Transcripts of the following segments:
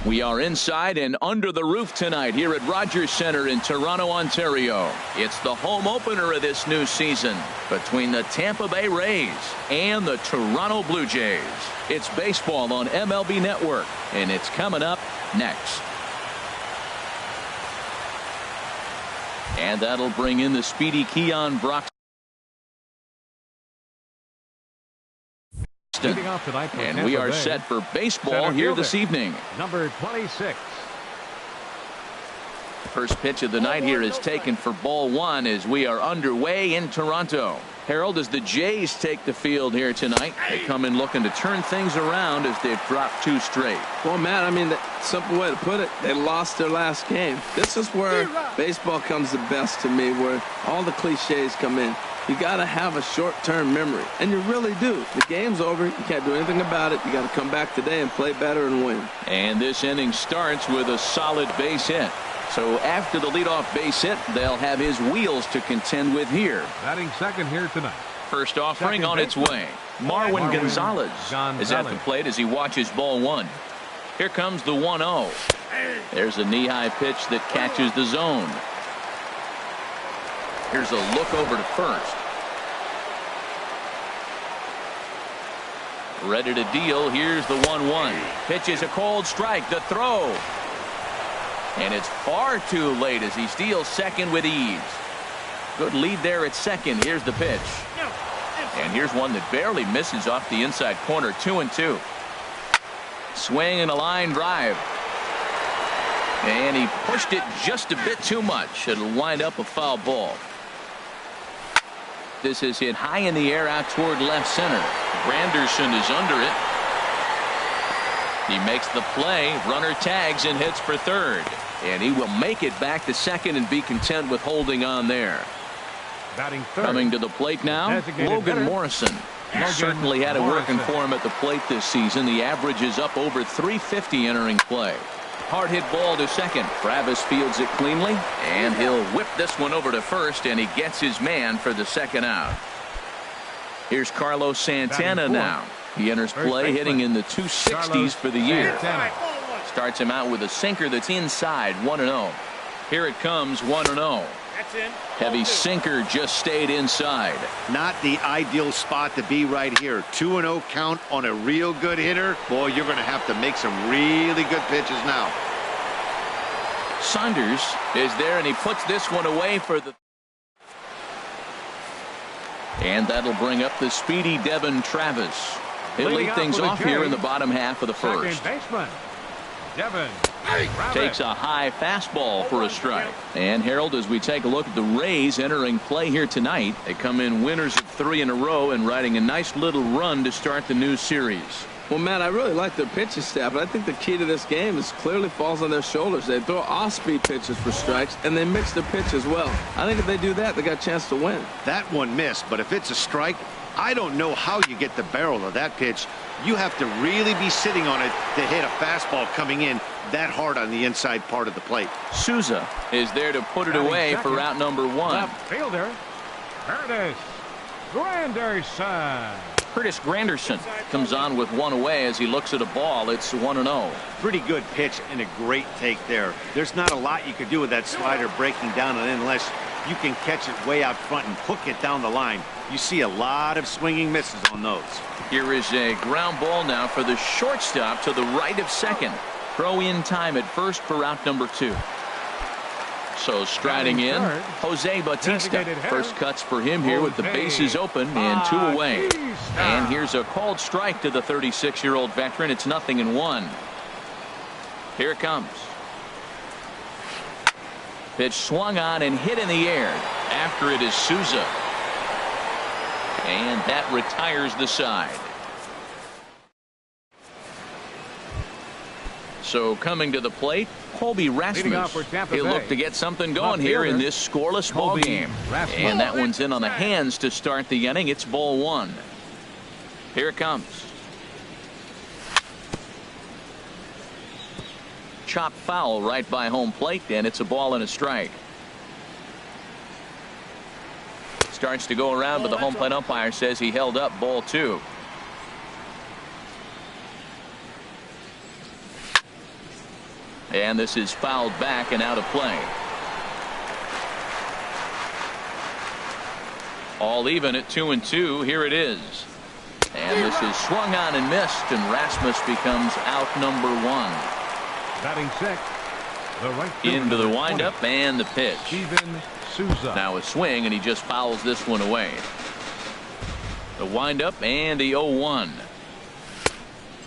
We are inside and under the roof tonight here at Rogers Centre in Toronto, Ontario. It's the home opener of this new season between the Tampa Bay Rays and the Toronto Blue Jays. It's baseball on MLB Network, and it's coming up next. And that'll bring in the speedy Keon Broxton. And we are set for baseball here this evening. Number 26. First pitch of the night here is taken for ball one as we are underway in Toronto. Harold, as the Jays take the field here tonight, they come in looking to turn things around as they've dropped 2 straight. Well, Matt, I mean, the simple way to put it, they lost their last game. This is where baseball comes the best to me, where all the cliches come in. You got to have a short-term memory, and you really do. The game's over. You can't do anything about it. You got to come back today and play better and win. And this inning starts with a solid base hit. So after the leadoff base hit, they'll have his wheels to contend with here. Batting second here tonight. First offering on its way. Marwin Gonzalez is at the plate as he watches ball one. Here comes the 1-0. There's a knee-high pitch that catches the zone. Here's a look over to first. Ready to deal. Here's the 1-1. Pitch is a cold strike. The throw. And it's far too late as he steals second with ease. Good lead there at second. Here's the pitch. And here's one that barely misses off the inside corner. 2-2. Swing and a line drive. And he pushed it just a bit too much. It'll wind up a foul ball. This is hit high in the air out toward left center. Granderson is under it. He makes the play. Runner tags and hits for third. And he will make it back to second and be content with holding on there. Batting third. Coming to the plate now, Logan Morrison. Certainly had it working for him at the plate this season. The average is up over 350 entering play. Hard hit ball to second. Travis fields it cleanly, and he'll whip this one over to first, and he gets his man for the second out. Here's Carlos Santana now. He enters play hitting in the 260s for the year. Starts him out with a sinker that's inside. 1-0. Here it comes. 1-0. Heavy sinker just stayed inside. Not the ideal spot to be right here. 2-0 count on a real good hitter. Boy, you're going to have to make some really good pitches now. Saunders is there, and he puts this one away for the. And that'll bring up the speedy Devin Travis. He'll lead things off here in the bottom half of the first. Second baseman, Devin. Takes a high fastball for a strike. And Harold, as we take a look at the Rays entering play here tonight, they come in winners of 3 in a row and riding a nice little run to start the new series. Well, Matt, I really like their pitching staff, but I think the key to this game is clearly falls on their shoulders. They throw off-speed pitches for strikes, and they mix their pitch as well. I think if they do that, they got a chance to win. That one missed, but if it's a strike, I don't know how you get the barrel of that pitch. You have to really be sitting on it to hit a fastball coming in that hard on the inside part of the plate. Souza is there to put it away for route number 1. Left fielder, Curtis Granderson. Curtis Granderson comes on with one away as he looks at a ball. It's 1-0. Pretty good pitch and a great take there. There's not a lot you could do with that slider breaking down and unless you can catch it way out front and hook it down the line. You see a lot of swinging misses on those. Here is a ground ball now for the shortstop to the right of second. Throw in time at first for route number 2. So striding in, Jose Bautista. First cuts for him here with the bases open and 2 away. And here's a called strike to the 36-year-old veteran. It's 0-1. Here it comes. Pitch swung on and hit in the air. After it is Souza. And that retires the side. So coming to the plate, Colby Rasmus. He'll look to get something going here in this scoreless ball game. And that one's in on the hands to start the inning. It's ball 1. Here it comes. Chop foul right by home plate, and it's a ball and a strike. Starts to go around, but the home plate umpire says he held up ball 2. And this is fouled back and out of play. All even at 2-2. Here it is. And this is swung on and missed, and Rasmus becomes out number 1. Batting sixth, the right Into the windup and the pitch. Souza. Now a swing, and he just fouls this one away. The windup and the 0-1.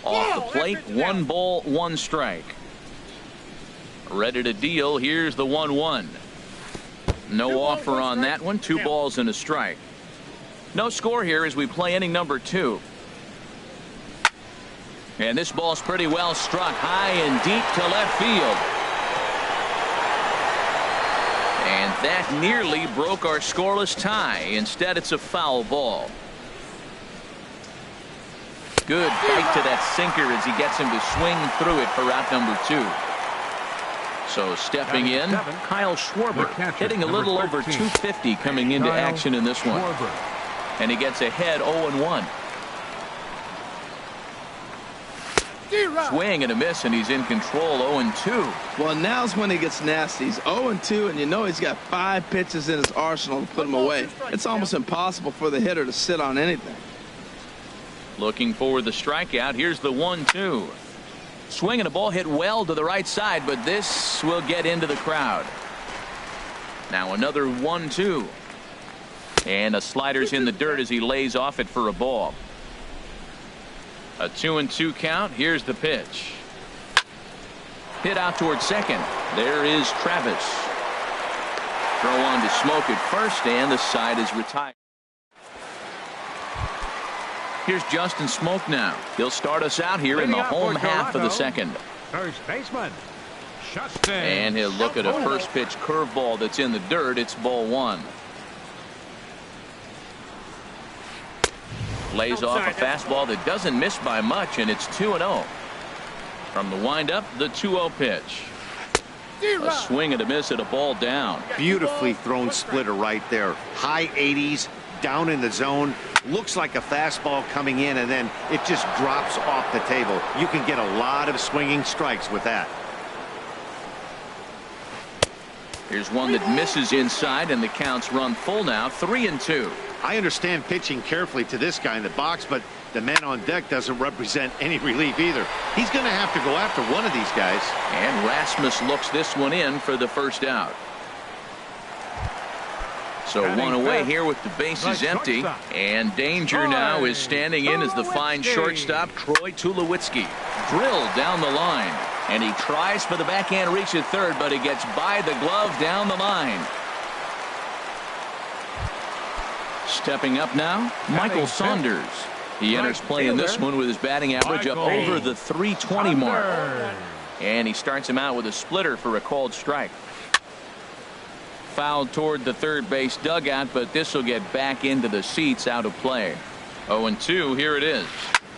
Off the plate, 1 ball, 1 strike. Ready to deal. Here's the 1-1. No offer on that one. 2 balls and a strike. No score here as we play inning number 2. And this ball's pretty well struck high and deep to left field. And that nearly broke our scoreless tie. Instead, it's a foul ball. Good bite to that sinker as he gets him to swing through it for out number 2. So stepping in, Kyle Schwarber, hitting a little over 250 coming into action in this one. And he gets ahead 0-1. Swing and a miss, and he's in control 0-2. Well, now's when he gets nasty. He's 0-2, and you know he's got 5 pitches in his arsenal to put him away. It's almost impossible for the hitter to sit on anything. Looking for the strikeout. Here's the 1-2. Swinging a ball hit well to the right side, but this will get into the crowd. Now another 1-2. And a slider's in the dirt as he lays off it for a ball. A 2-2 count. Here's the pitch. Hit out towards second. There is Travis. Throw on to Smoke at first, and the side is retired. Here's Justin Smoke now. He'll start us out here in the home half of the second. First baseman, Justin. And he'll look at a first pitch curveball that's in the dirt. It's ball 1. Lays off a fastball that doesn't miss by much, and it's 2-0. From the windup, the 2-0 pitch. A swing and a miss at a ball down. Beautifully thrown splitter right there. High 80s, down in the zone. Looks like a fastball coming in, and then it just drops off the table. You can get a lot of swinging strikes with that. Here's one that misses inside, and the count's run full now, 3-2. I understand pitching carefully to this guy in the box, but the man on deck doesn't represent any relief either. He's going to have to go after one of these guys. And Rasmus looks this one in for the first out. So one away here with the bases empty, and danger now is standing in as the fine shortstop Troy Tulowitzki. Drilled down the line, and he tries for the backhand reach at third, but he gets by the glove down the line. Stepping up now, Michael Saunders. He enters play in this one with his batting average up over the 320 mark. And he starts him out with a splitter for a called strike. Fouled toward the third base dugout, but this will get back into the seats, out of play. 0-2, here it is.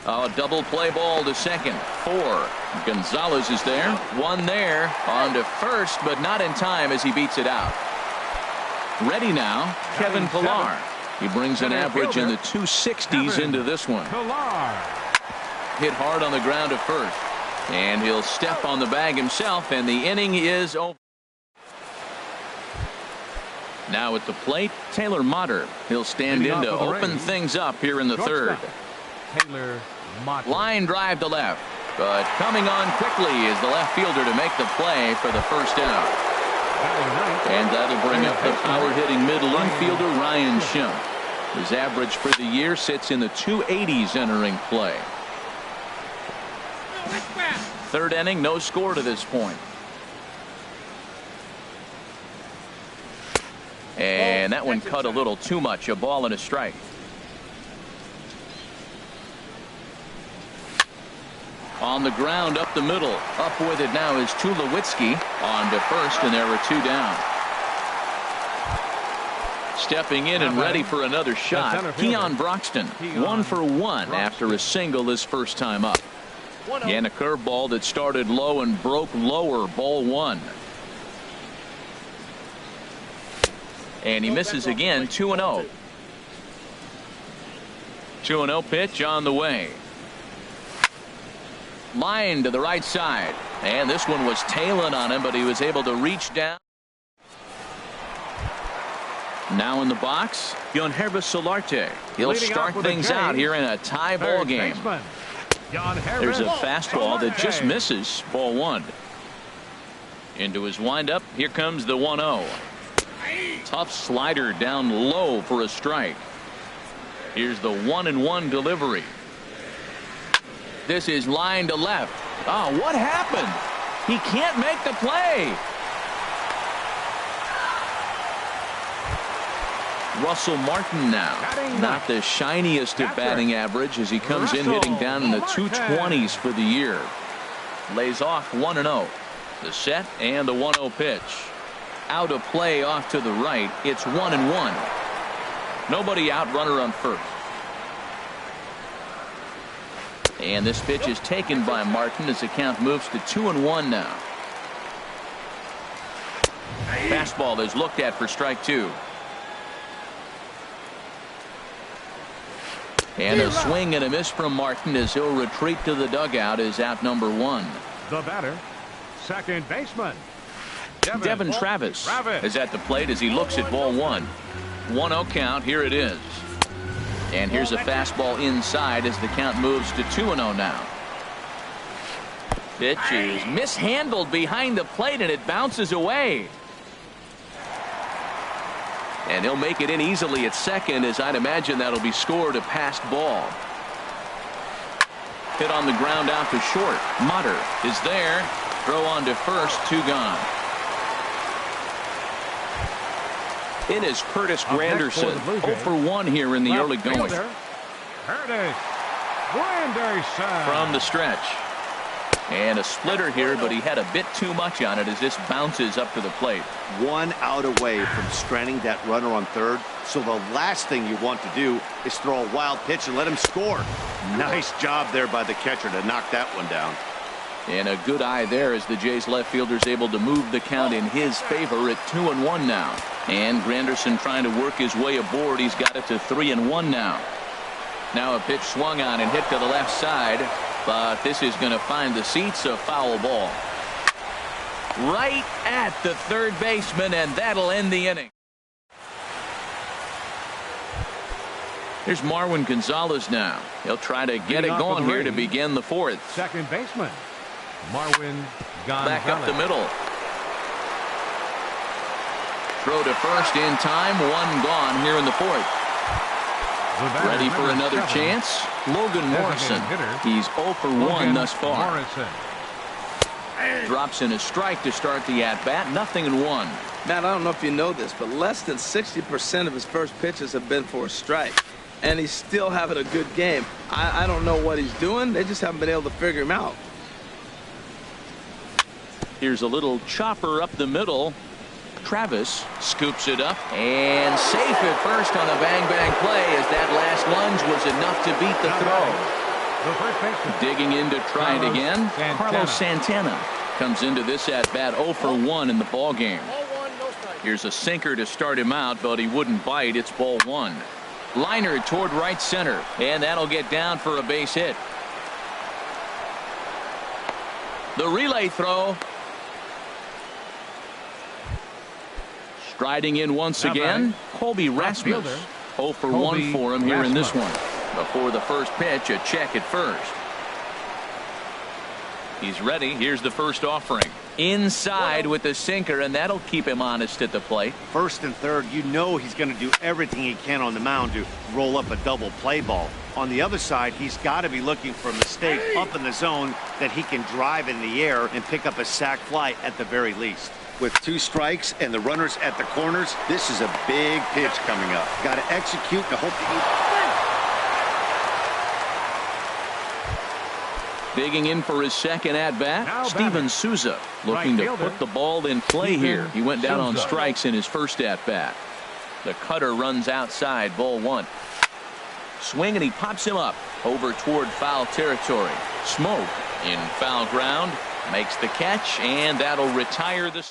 A double play ball to second. 4. Gonzalez is there. 1 there. On to first, but not in time as he beats it out. Ready now, Kevin Pillar. He brings an average in the 260s into this one. Hit hard on the ground at first. And he'll step on the bag himself, and the inning is over. Now at the plate, Taylor Motter. He'll stand in to open things up here in the third. Line drive to left, but coming on quickly is the left fielder to make the play for the first out. And that'll bring up the power-hitting middle infielder Ryan Schimpf. His average for the year sits in the 280s entering play. Third inning, no score to this point. And that one cut a little too much. A ball and a strike. On the ground up the middle. Up with it now is Tulowitzki. On to first, and there are 2 down. Stepping in and ready for another shot, Keon Broxton. 1 for 1 after a single his first time up. And a curveball that started low and broke lower, ball 1. And he misses again, 2-0. 2-0 pitch on the way. Line to the right side. And this one was tailing on him, but he was able to reach down. Now in the box, Yonhervis Solarte. He'll start things out here in a tie ball game. There's a fastball that just misses. Ball 1. Into his windup. Here comes the 1-0. Tough slider down low for a strike. Here's the 1-1 delivery. This is line to left. Oh, what happened? He can't make the play. Russell Martin now. Not the shiniest of batting average as he comes in hitting down in the 220s for the year. Lays off 1-0. The set and the 1-0 pitch. Out of play off to the right. It's 1-1. Nobody out, runner on first. And this pitch is taken by Martin as the count moves to 2-1 now. Fastball is looked at for strike 2. And a swing and a miss from Martin as he'll retreat to the dugout as out number 1. The batter, second baseman, Devin Travis is at the plate as he looks at ball 1. 1-0 count. Here it is. And here's a fastball inside as the count moves to 2-0 now. Pitch is mishandled behind the plate and it bounces away. And he'll make it in easily at second, as I'd imagine that'll be scored a passed ball. Hit on the ground out to short. Mutter is there. Throw on to first. 2 gone. It is Curtis Granderson. 0 for 1 here in the early going. Curtis Granderson. From the stretch. And a splitter here, but he had a bit too much on it as this bounces up to the plate. 1 out away from stranding that runner on third. So the last thing you want to do is throw a wild pitch and let him score. Nice job there by the catcher to knock that one down. And a good eye there as the Jays left fielder's able to move the count in his favor at 2-1 now. And Granderson trying to work his way aboard. He's got it to 3-1 now. Now a pitch swung on and hit to the left side. But this is going to find the seats. A foul ball. Right at the third baseman, and that'll end the inning. Here's Marwin Gonzalez now. He'll try to get it going here to begin the 4th. Second baseman, Marwin Gonzalez. Back up the middle. Throw to first in time. 1 gone here in the 4th. Ready for another chance. Logan Morrison. He's 0 for 1 thus far. Drops in a strike to start the at-bat. 0-1. Matt, I don't know if you know this, but less than 60% of his first pitches have been for a strike. And he's still having a good game. I don't know what he's doing. They just haven't been able to figure him out. Here's a little chopper up the middle. Travis scoops it up and safe at first on a bang-bang play as that last lunge was enough to beat the throw. Digging in to try it again. Carlos Santana comes into this at-bat 0 for 1 in the ball game. Here's a sinker to start him out, but he wouldn't bite. It's ball 1. Liner toward right center, and that'll get down for a base hit. The relay throw. Striding in once again, Colby Rasmus. 0 for 1 for him here in this one. Before the first pitch, a check at first. He's ready. Here's the first offering. Inside with the sinker, and that'll keep him honest at the plate. First and third, you know he's going to do everything he can on the mound to roll up a double play ball. On the other side, he's got to be looking for a mistake up in the zone that he can drive in the air and pick up a sac fly at the very least. With 2 strikes and the runners at the corners, this is a big pitch coming up. Got to execute to hope to Digging in for his second at-bat, Steven Souza looking to put the ball in play here. He went down on strikes in his first at-bat. The cutter runs outside, ball 1. Swing, and he pops him up over toward foul territory. Smoke in foul ground, makes the catch, and that'll retire the...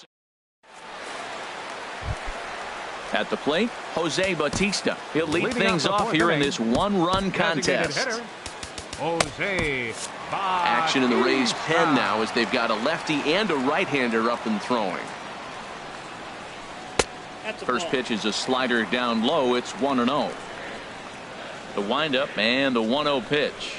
At the plate, Jose Bautista. He'll lead things off here in this 1-run contest. Jose Action in the Rays pen Bautista. now as they've got a lefty and a right-hander up and throwing. First pitch is a slider down low. It's 1-0. The windup and the 1-0 pitch.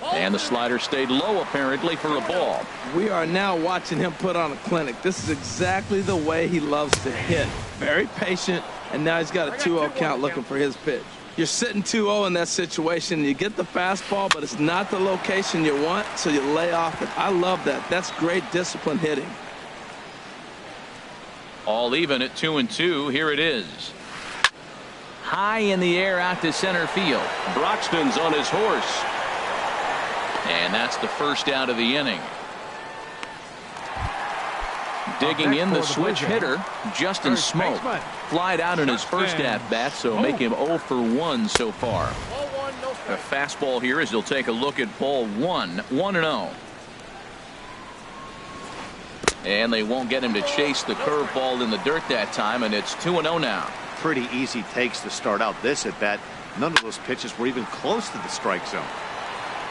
And the slider stayed low apparently for a ball. We are now watching him put on a clinic. This is exactly the way he loves to hit. Very patient, and now he's got a 2-0 count looking for his pitch. You're sitting 2-0 in that situation. You get the fastball, but it's not the location you want, so you lay off it. I love that. That's great disciplined hitting. All even at 2-2. Here it is. High in the air out to center field. Broxton's on his horse. And that's the first out of the inning. Digging in the switch hitter, Justin Smoke. Flied out in his first at-bat, so make him 0 for 1 so far. A fastball here as he'll take a look at ball 1, 1-0. And they won't get him to chase the curveball in the dirt that time, and it's 2-0 now. Pretty easy takes to start out this at bat. None of those pitches were even close to the strike zone.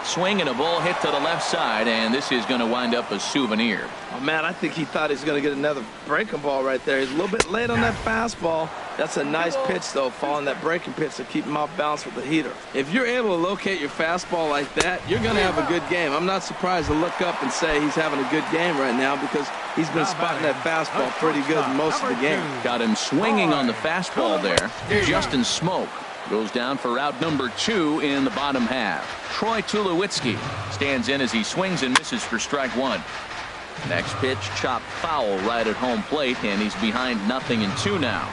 Swing and a ball hit to the left side, and this is going to wind up a souvenir. Oh, man, I think he thought he was going to get another breaking ball right there. He's a little bit late on that fastball. That's a nice pitch, though, following that breaking pitch to keep him off balance with the heater. If you're able to locate your fastball like that, you're going to have a good game. I'm not surprised to look up and say he's having a good game right now because he's been spotting that fastball pretty good most of the game. Got him swinging on the fastball there. Justin Smoke goes down for out number 2 in the bottom half. Troy Tulowitzki stands in as he swings and misses for strike 1. Next pitch, chopped foul right at home plate, and he's behind 0-2 now.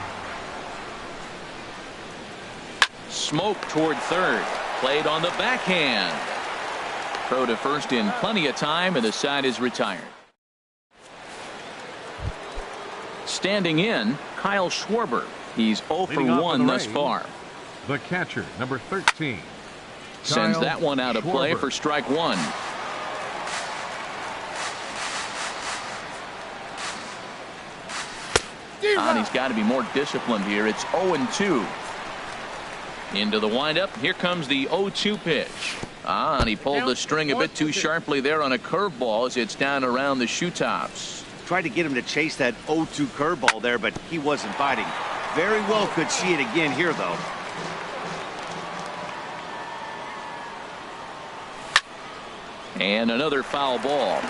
Smoke toward third. Played on the backhand. Throw to first in plenty of time, and the side is retired. Standing in, Kyle Schwarber. He's 0 for 1 thus far. The catcher, number 13. Sends Kyle that one out of play Schwarber. for strike 1. And he's got to be more disciplined here. It's 0-2. Into the windup. Here comes the 0-2 pitch. And he pulled the string a bit too sharply there on a curveball as it's down around the shoe tops. Tried to get him to chase that 0-2 curveball there, but he wasn't biting. Very well could see it again here, though. And another foul ball.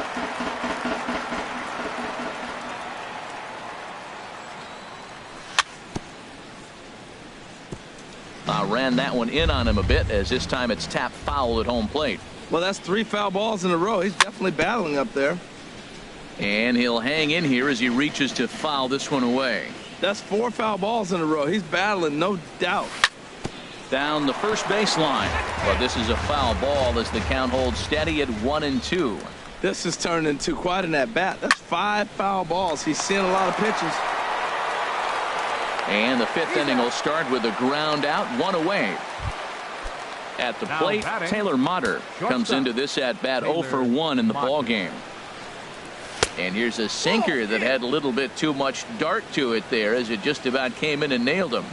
Ran that one in on him a bit as this time it's tapped foul at home plate. Well, that's 3 foul balls in a row. He's definitely battling up there. And he'll hang in here as he reaches to foul this one away. That's 4 foul balls in a row. He's battling, no doubt. Down the first baseline. Well, this is a foul ball as the count holds steady at 1-2. This has turned into quite an at-bat. That's 5 foul balls. He's seeing a lot of pitches. And the 5th inning will start with a ground out, 1 away. At the plate, Taylor Motter comes into this at-bat 0 for 1 in the ball game. And here's a sinker that had a little bit too much dart to it there as it just about came in and nailed him.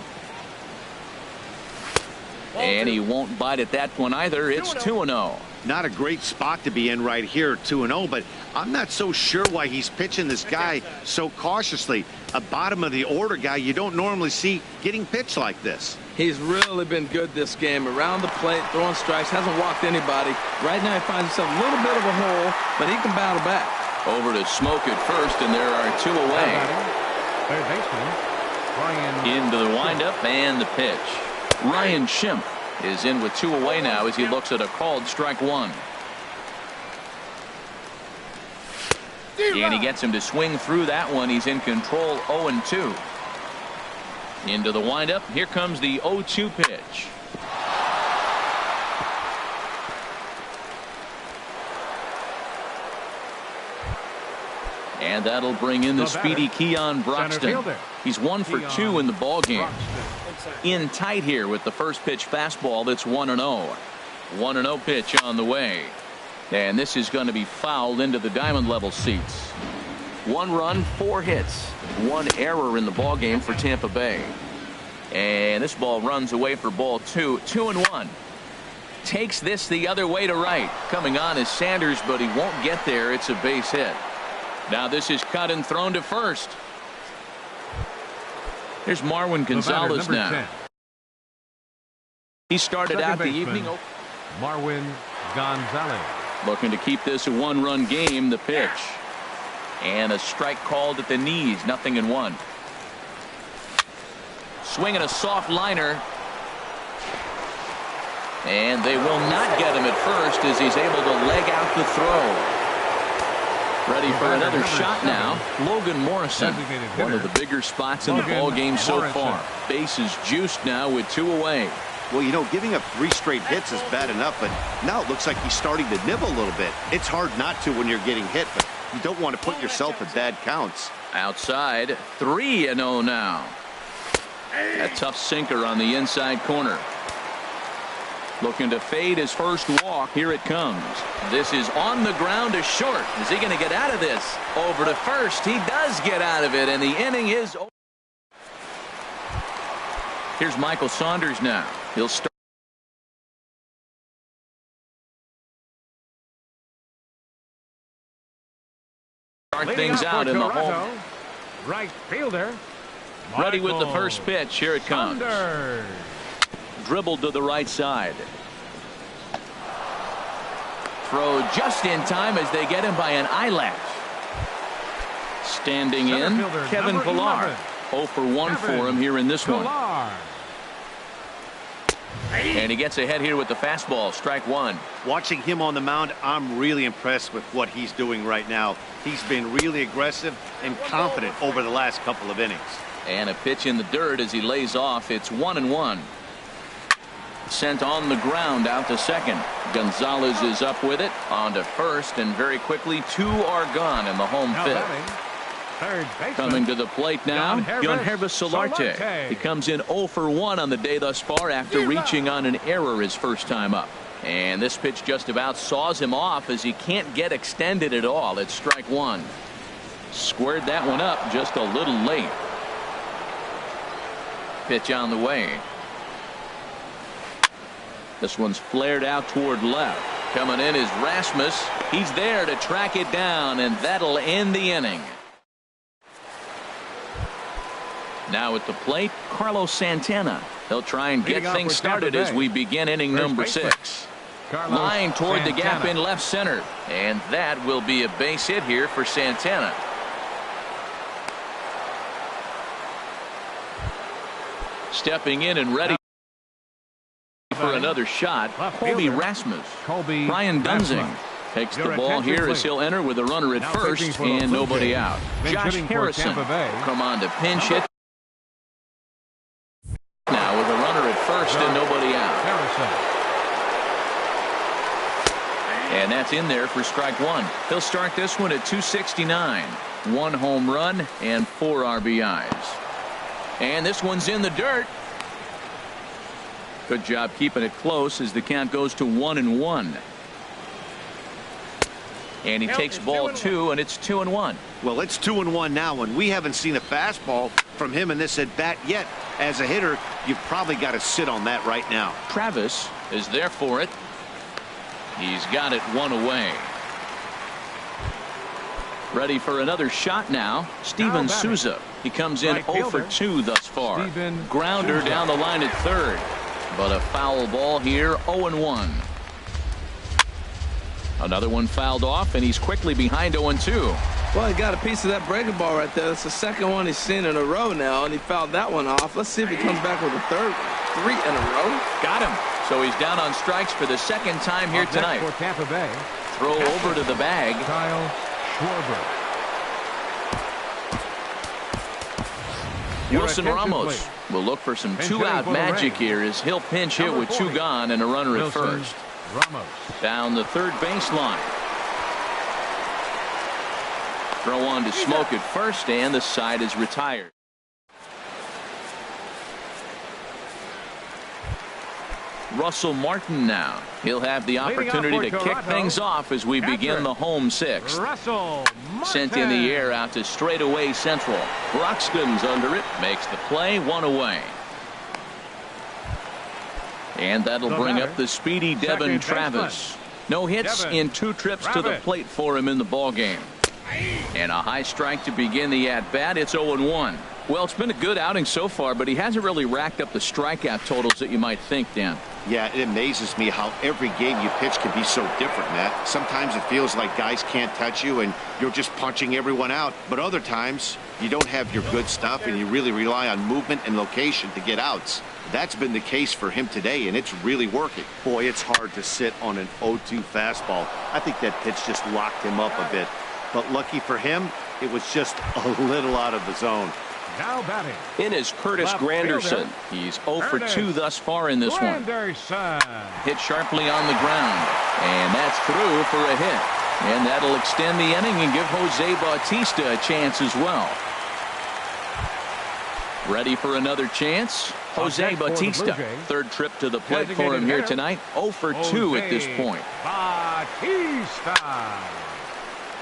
And he won't bite at that one either. It's 2-0. Not a great spot to be in right here, 2-0, but I'm not so sure why he's pitching this guy so cautiously. A bottom of the order guy you don't normally see getting pitched like this. He's really been good this game. Around the plate, throwing strikes, hasn't walked anybody. Right now he finds himself a little bit of a hole, but he can battle back. Over to Smoke at first, and there are 2 away. Third baseman, Ryan. Into the windup and the pitch. Ryan Schimpf is in with 2 away now as he looks at a called strike 1. And he gets him to swing through that one. He's in control, 0-2. Into the windup. Here comes the 0-2 pitch. And that'll bring in the speedy Keon Broxton. He's 1 for 2 in the ball game. In tight here with the first pitch fastball. That's 1-0. 1-0 pitch on the way. And this is going to be fouled into the diamond level seats. 1 run, 4 hits, 1 error in the ball game for Tampa Bay. And this ball runs away for ball 2. 2-1. takes this the other way to right. Coming on is Sanders, but he won't get there. It's a base hit. Now this is cut and thrown to first. Here's Marwin Gonzalez now. 10. He started Second out the baseman, evening Marwin Gonzalez. looking to keep this a one-run game. The pitch. And a strike called at the knees. 0-1. Swinging a soft liner. And they will not get him at first as he's able to leg out the throw. Ready for another shot now. Logan Morrison. One of the bigger spots in the ball game so far. Bases juiced now with 2 away. Well, you know, giving up 3 straight hits is bad enough, but now it looks like he's starting to nibble a little bit. It's hard not to when you're getting hit, but you don't want to put yourself in bad counts. Outside, 3-0 now. A tough sinker on the inside corner. Looking to fade his first walk. Here it comes. This is on the ground to short. Is he going to get out of this? Over to first. He does get out of it, and the inning is over. Here's Michael Saunders now. He'll start things out in the home. Right fielder. Ready with the first pitch. Here it comes. Saunders. Dribbled to the right side. Throw just in time as they get him by an eyelash. Standing in, Kevin Pillar. 0 for 1 for him here in this one. And he gets ahead here with the fastball. Strike 1. Watching him on the mound, I'm really impressed with what he's doing right now. He's been really aggressive and confident over the last couple of innings. And a pitch in the dirt as he lays off. It's 1-1. Sent on the ground out to second. Gonzalez is up with it. On to first, and very quickly 2 are gone in the home fifth. Coming to the plate now, Yonhervis Solarte. He comes in 0 for 1 on the day thus far after reaching on an error his first time up. And this pitch just about saws him off as he can't get extended at all. It's strike 1. Squared that one up just a little late. Pitch on the way. This one's flared out toward left. Coming in is Rasmus. He's there to track it down, and that'll end the inning. Now at the plate, Carlos Santana. He'll try and get things started as we begin inning number 6. Line toward the gap in left center. And that will be a base hit here for Santana. Stepping in and ready for another shot, Colby Rasmus. Ryan Dunsing takes the ball here as he'll enter with a runner at first and nobody out. Josh Harrison come on to pinch hit now with a runner at first and nobody out. And that's in there for strike 1. He'll start this one at 269. 1 home run and 4 RBIs. And this one's in the dirt. Good job keeping it close as the count goes to 1-1. And he takes ball 2, and it's 2-1. Well, it's 2-1 now, and we haven't seen a fastball from him in this at bat yet. As a hitter, you've probably got to sit on that right now. Travis is there for it. He's got it 1 away. Ready for another shot now. Steven Souza. He comes in 0 for 2 thus far. Grounder down the line at third. But a foul ball here, 0-1. Another one fouled off, and he's quickly behind 0-2. Well, he got a piece of that breaking ball right there. That's the second one he's seen in a row now, and he fouled that one off. Let's see if he comes back with a third. 3 in a row. Got him. So he's down on strikes for the second time here tonight. For Tampa Bay. Throw over to the bag. Kyle Schwarber. Wilson Ramos will look for some 2-out magic here as he'll pinch hit with 2 gone and a runner at first. Down the third baseline. Throw on to Smoke at first, and the side is retired. Russell Martin now. He'll have the opportunity to kick things off as we begin the home 6th. Sent in the air out to straightaway central. Broxton's under it. Makes the play 1 away. And that'll bring up the speedy Devin Travis. No hits in 2 trips to the plate for him in the ballgame. And a high strike to begin the at-bat. It's 0-1. Well, it's been a good outing so far, but he hasn't really racked up the strikeout totals that you might think, Dan. Yeah, it amazes me how every game you pitch can be so different, Matt. Sometimes it feels like guys can't touch you and you're just punching everyone out. But other times you don't have your good stuff and you really rely on movement and location to get outs. That's been the case for him today, and it's really working. Boy, it's hard to sit on an 0-2 fastball. I think that pitch just locked him up a bit. But lucky for him, it was just a little out of the zone. Now batting. In is Curtis Granderson. He's 0 for 2 thus far in this one. Hit sharply on the ground. And that's through for a hit. And that'll extend the inning and give Jose Bautista a chance as well. Ready for another chance? Jose Bautista. 3rd trip to the plate for him here tonight. 0 for 2 at this point. Bautista.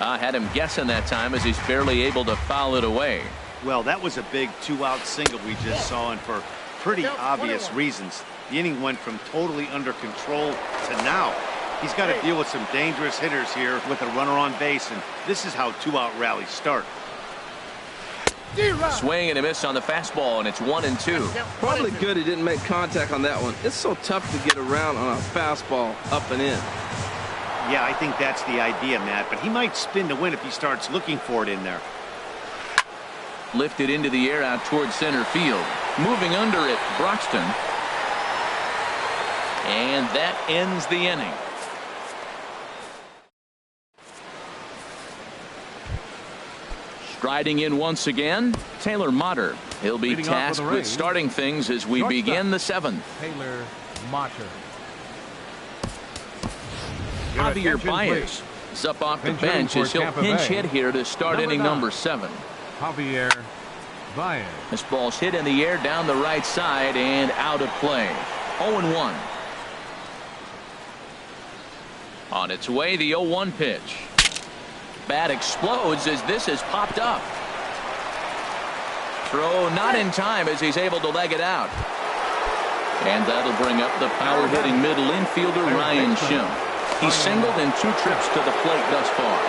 I had him guessing that time as he's barely able to foul it away. Well, that was a big 2-out single we just saw, and for pretty obvious reasons. The inning went from totally under control to now. He's got to deal with some dangerous hitters here with a runner on base, and this is how 2-out rallies start. Swing and a miss on the fastball, and it's 1-2. Probably good he didn't make contact on that one. It's so tough to get around on a fastball up and in. Yeah, I think that's the idea, Matt, but he might spin to win if he starts looking for it in there. Lifted into the air out towards center field. Moving under it, Broxton. And that ends the inning. Striding in once again, Taylor Motter. He'll be tasked with starting things as we begin the 7th. Taylor Motter. Javier Baez is up off the bench as he'll pinch hit here to start inning number 7. Javier Baez. This ball's hit in the air down the right side and out of play. 0-1. On its way, the 0-1 pitch. Bat explodes as this is popped up. Throw not in time as he's able to leg it out. And that'll bring up the power-hitting middle infielder Ryan Shim. He's singled in 2 trips to the plate thus far.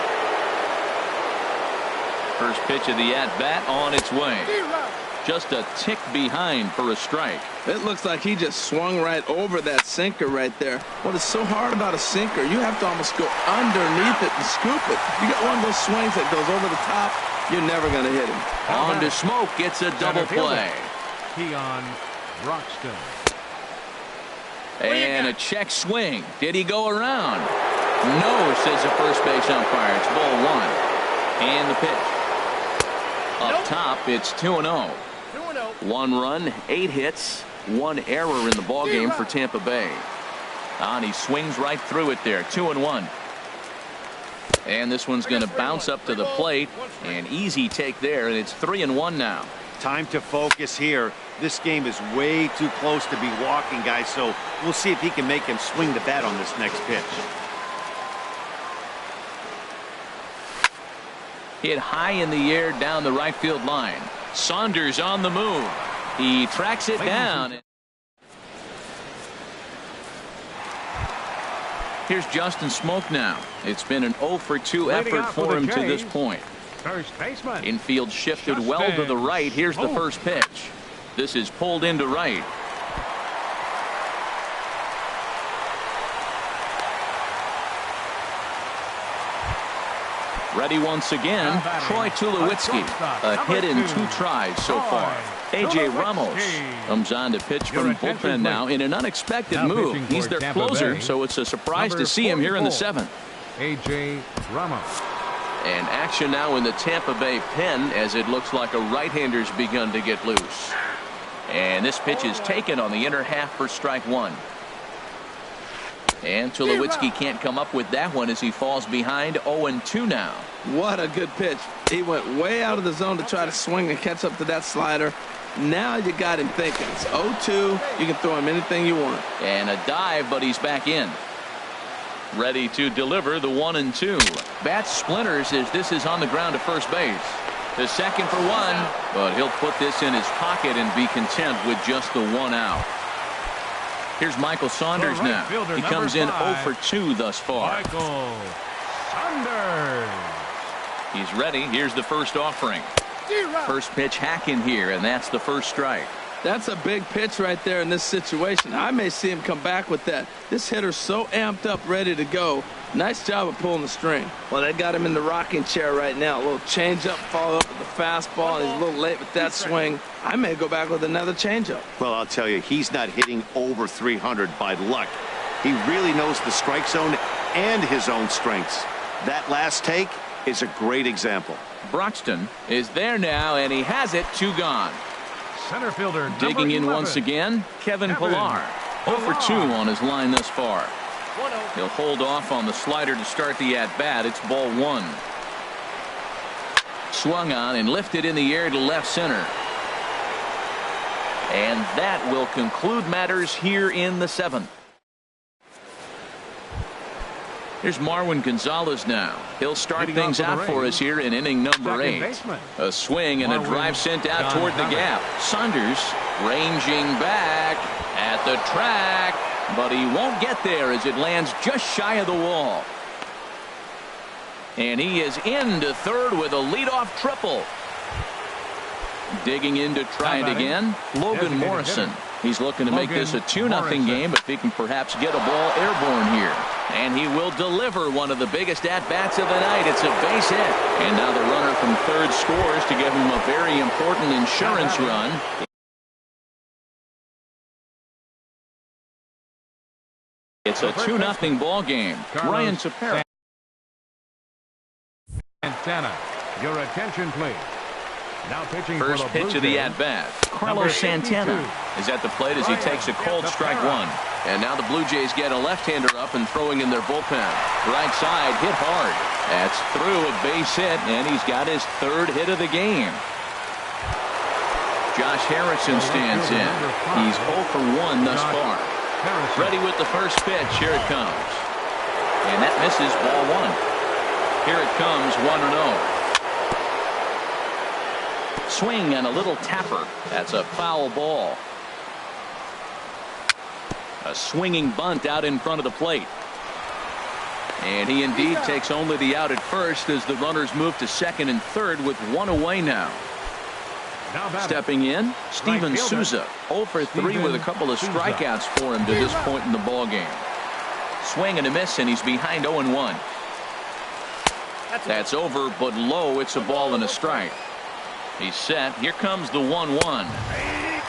First pitch of the at-bat on its way. Just a tick behind for a strike. It looks like he just swung right over that sinker right there. What is so hard about a sinker, you have to almost go underneath it and scoop it. You got one of those swings that goes over the top, you're never going to hit him. On to Smoke, gets a double play. Keon Broxton. And a check swing. Did he go around? No, says the first base umpire. It's ball 1. And the pitch. Up top, it's 2-0. 1 run, 8 hits, 1 error in the ballgame for Tampa Bay. And he swings right through it there. 2-1. And this one's going to bounce up to the plate. An easy take there, and it's 3-1 now. Time to focus here. This game is way too close to be walking, guys, so we'll see if he can make him swing the bat on this next pitch. Hit high in the air down the right field line. Saunders on the move. He tracks it down. Here's Justin Smoke now. It's been an 0 for 2 effort for him to this point. First baseman. Infield shifted well to the right. Here's the first pitch. This is pulled into right. Ready once again, Troy Tulowitzki. A hit in 2 tries so far. A.J. Ramos comes on to pitch from bullpen now in an unexpected move. He's their closer, so it's a surprise to see him here in the 7th. A.J. Ramos. And action now in the Tampa Bay pen as it looks like a right-hander's begun to get loose. And this pitch is taken on the inner half for strike 1. And Tulowitzki can't come up with that one as he falls behind 0-2 now. What a good pitch. He went way out of the zone to try to swing and catch up to that slider. Now you got him thinking. It's 0-2. You can throw him anything you want. And a dive, but he's back in. Ready to deliver the 1-2. Bat splinters as this is on the ground to first base. The second for 1, but he'll put this in his pocket and be content with just the 1 out. Here's Michael Saunders right now. fielder, He comes in 0 5, for 2 thus far. Michael Saunders. He's ready. Here's the first offering. First pitch hack in here, and that's the first strike. That's a big pitch right there in this situation. I may see him come back with that. This hitter's so amped up, ready to go. Nice job of pulling the string. Well, they got him in the rocking chair right now. A little changeup, follow up with the fastball, and he's a little late with that swing. I may go back with another changeup. Well, I'll tell you, he's not hitting over 300 by luck. He really knows the strike zone and his own strengths. That last take is a great example. Broxton is there now, and he has it. 2 gone. Center fielder Digging in 11. once again, Kevin Pillar. 0 for 2 on his line thus far. He'll hold off on the slider to start the at-bat. It's ball 1. Swung on and lifted in the air to left center. And that will conclude matters here in the 7th. Here's Marwin Gonzalez now. He'll start things out for us here in inning number 8. A swing and a drive sent out toward the gap. Saunders ranging back at the track, but he won't get there as it lands just shy of the wall. And he is into third with a leadoff triple. Digging in to try it again, Logan Morrison. He's looking to make this a 2-0 game if he can perhaps get a ball airborne here. And he will deliver one of the biggest at-bats of the night. It's a base hit. And now the runner from third scores to give him a very important insurance run. It's a 2-0 ball game. Ryan Tepera. Santana, your attention please. Now pitching First for the pitch of the at-bat. Carlos Santana is at the plate as he takes a cold strike 1. And now the Blue Jays get a left-hander up and throwing in their bullpen. Right side, hit hard. That's through a base hit, and he's got his 3rd hit of the game. Josh Harrison stands in. He's 0 for 1 thus far. Ready with the first pitch. Here it comes. And that misses, ball 1. Here it comes, 1-0. Swing and a little tapper. That's a foul ball. A swinging bunt out in front of the plate. And he indeed takes only the out at first as the runners move to second and third with 1 away now. Stepping in, Steven Souza. 0 for 3 with a couple of strikeouts for him to this point in the ball game. Swing and a miss, and he's behind 0-1. That's over, but low. It's a ball and a strike. He's set. Here comes the 1-1.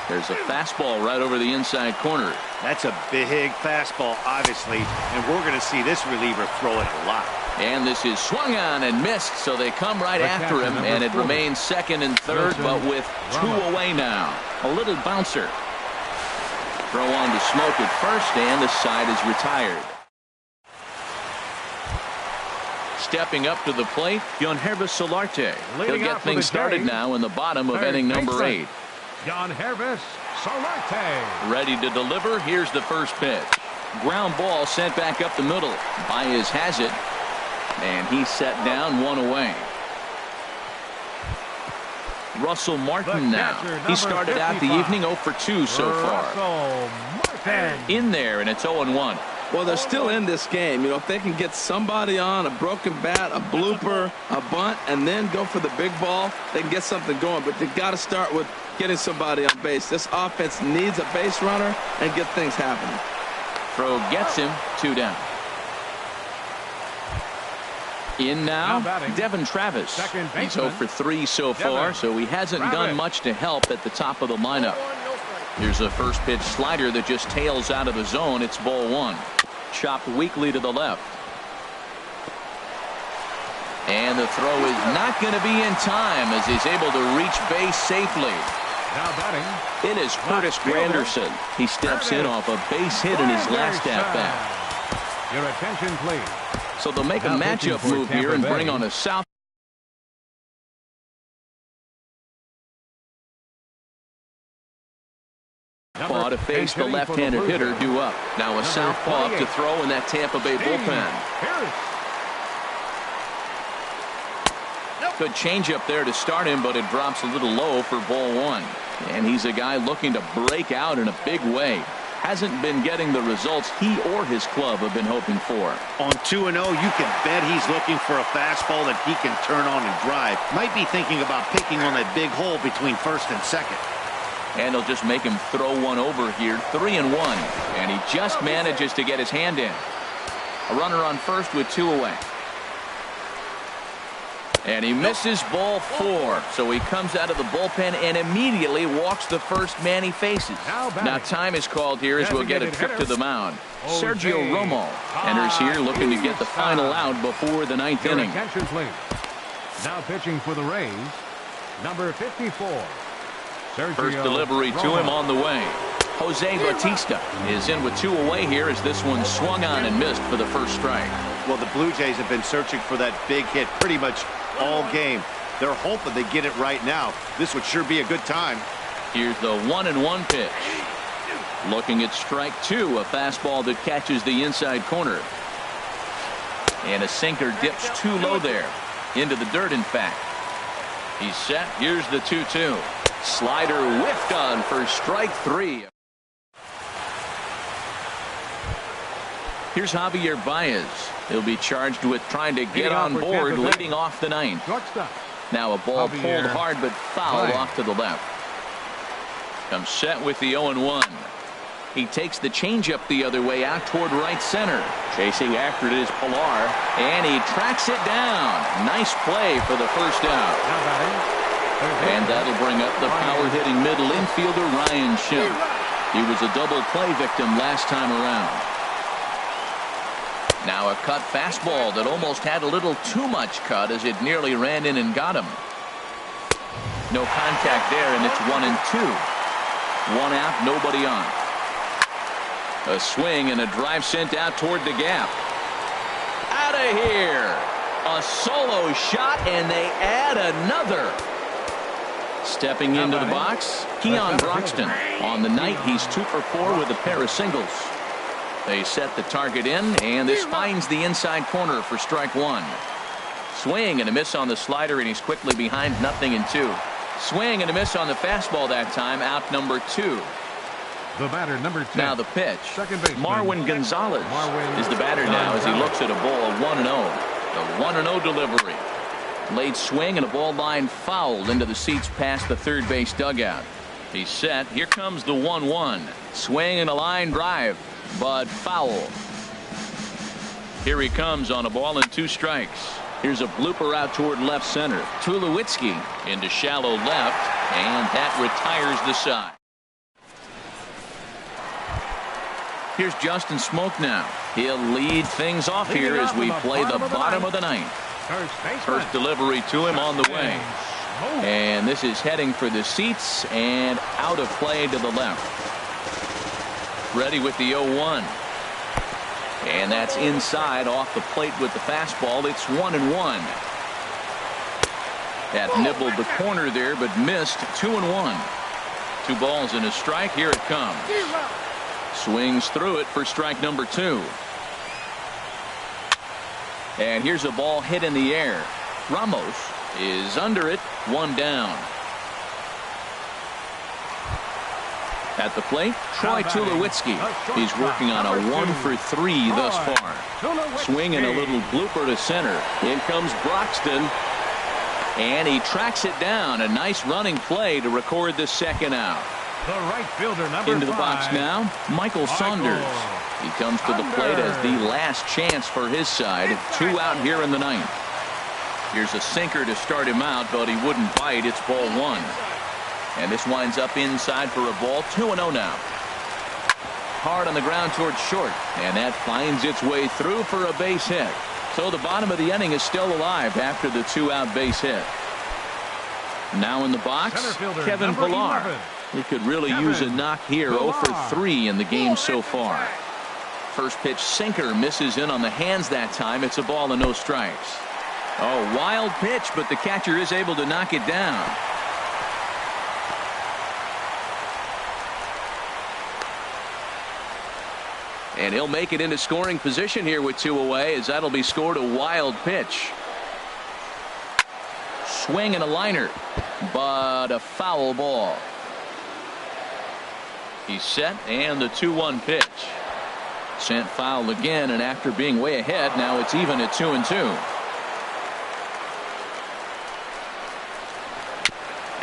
There's a fastball right over the inside corner. That's a big fastball, obviously, and we're going to see this reliever throw it a lot. And this is swung on and missed, so they come right after him, and it remains second and third, but with 2 away now. A little bouncer. Throw on to Smoke at first, and the side is retired. Stepping up to the plate, Yonhervis Solarte. He'll get things started now in the bottom of inning number 8. Yonhervis Solarte. Ready to deliver. Here's the first pitch. Ground ball sent back up the middle. Baez has it. And he's set down, 1 away. Russell Martin now. He started out the evening 0 for 2 so far. In there, and it's 0-1. Well, they're still in this game. You know, if they can get somebody on, a broken bat, a blooper, a bunt, and then go for the big ball, they can get something going. But they got to start with getting somebody on base. This offense needs a base runner and get things happening. Throw gets him, 2 down. In now, Devin Travis. He's 0 for 3 so far, so he hasn't done much to help at the top of the lineup. Here's a first pitch slider that just tails out of the zone. It's ball 1. Chopped weakly to the left. And the throw is not going to be in time as he's able to reach base safely. Now batting. It is Curtis Granderson. He steps in off a base hit in his last at-bat. Your attention, please. So they'll make a matchup move here and bring on a south. Southpaw to face the left-handed hitter due up. Now a southpaw to throw in that Tampa Bay bullpen. Good changeup there to start him, but it drops a little low for ball 1. And he's a guy looking to break out in a big way. hasn't been getting the results he or his club have been hoping for. On 2-0, you can bet he's looking for a fastball that he can turn on and drive. Might be thinking about picking on that big hole between first and second. And he'll just make him throw one over here. 3-1. And he just manages to get his hand in. A runner on first with 2 away. And he misses ball 4. So he comes out of the bullpen and immediately walks the first man he faces. Now time is called here as we'll get a trip to the mound. Sergio Romo enters here looking to get the final out before the 9th inning. Attention, please. Now pitching for the Rays, number 54. Sergio First delivery to Romo. him on the way. Jose Bautista is in with 2 away here as this one swung on and missed for the first strike. Well, the Blue Jays have been searching for that big hit pretty much all game. They're hoping they get it right now. This would sure be a good time. Here's the 1-1 pitch. Looking at strike 2, a fastball that catches the inside corner. And a sinker dips too low there. Into the dirt, in fact. He's set. Here's the 2-2. Slider whiffed on for strike 3. Here's Javier Baez. He'll be charged with trying to get on board leading off the 9th. Now a ball pulled hard but fouled off to the left. Comes set with the 0-1. He takes the changeup the other way out toward right center. Chasing after it is Pilar. And he tracks it down. Nice play for the first out. And that'll bring up the power-hitting middle infielder Ryan Schimpf. He was a double play victim last time around. Now a cut fastball that almost had a little too much cut as it nearly ran in and got him. No contact there, and it's 1-2. 1 out, nobody on. A swing and a drive sent out toward the gap. Out of here. A solo shot, and they add another. Stepping into the box, Keon Broxton. On the night, he's 2 for 4 with a pair of singles. They set the target in, and this finds the inside corner for strike 1. Swing and a miss on the slider, and he's quickly behind 0-2. Swing and a miss on the fastball that time, out number 2. The batter, number 10. Now the pitch. Marwin Gonzalez is the batter now as he looks at a ball 1-0. The 1-0 delivery. Late swing and a ball line fouled into the seats past the third base dugout. He's set. Here comes the 1-1. Swing and a line drive, but foul. Here he comes on a ball and 2 strikes. Here's a blooper out toward left center. Tulowitzki into shallow left, and that retires the side. Here's Justin Smoke now. He'll lead things off here as we play the bottom of the 9th. First delivery to him on the way. And this is heading for the seats and out of play to the left. Ready with the 0-1. And that's inside off the plate with the fastball. It's 1-1. That nibbled the corner there but missed. 2-1. 2 balls and a strike. Here it comes. Swings through it for strike number 2. And here's a ball hit in the air. Ramos is under it. 1 down. At the plate, Troy Tulowitzki. He's working on a 1 for 3 thus far. Swing and a little blooper to center. In comes Broxton. And he tracks it down. A nice running play to record the second out. The right fielder, number Into the 5. box now, Michael Saunders. He comes to the plate as the last chance for his side. 2 out here in the 9th. Here's a sinker to start him out, but he wouldn't bite. It's ball 1. And this winds up inside for a ball. 2-0 now. Hard on the ground towards short. And that finds its way through for a base hit. So the bottom of the inning is still alive after the 2-out base hit. Now in the box, Kevin Pilar. He could really use a knock here. 0 for 3 in the game so far. First pitch sinker misses in on the hands that time. It's a ball and no strikes. Oh, wild pitch, but the catcher is able to knock it down. And he'll make it into scoring position here with 2 away as that'll be scored. A wild pitch. Swing and a liner, but a foul ball. He's set, and the 2-1 pitch. Sent foul again, and after being way ahead, now it's even at 2-2.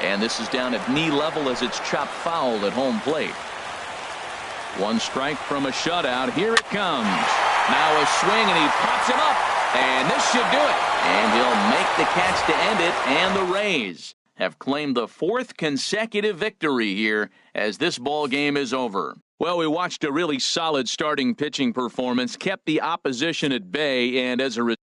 And this is down at knee level as it's chopped foul at home plate. One strike from a shutout. Here it comes. Now a swing, and he pops him up. And this should do it. And he'll make the catch to end it. And the Rays have claimed the 4th consecutive victory here as this ball game is over. Well, we watched a really solid starting pitching performance, kept the opposition at bay, and as a result,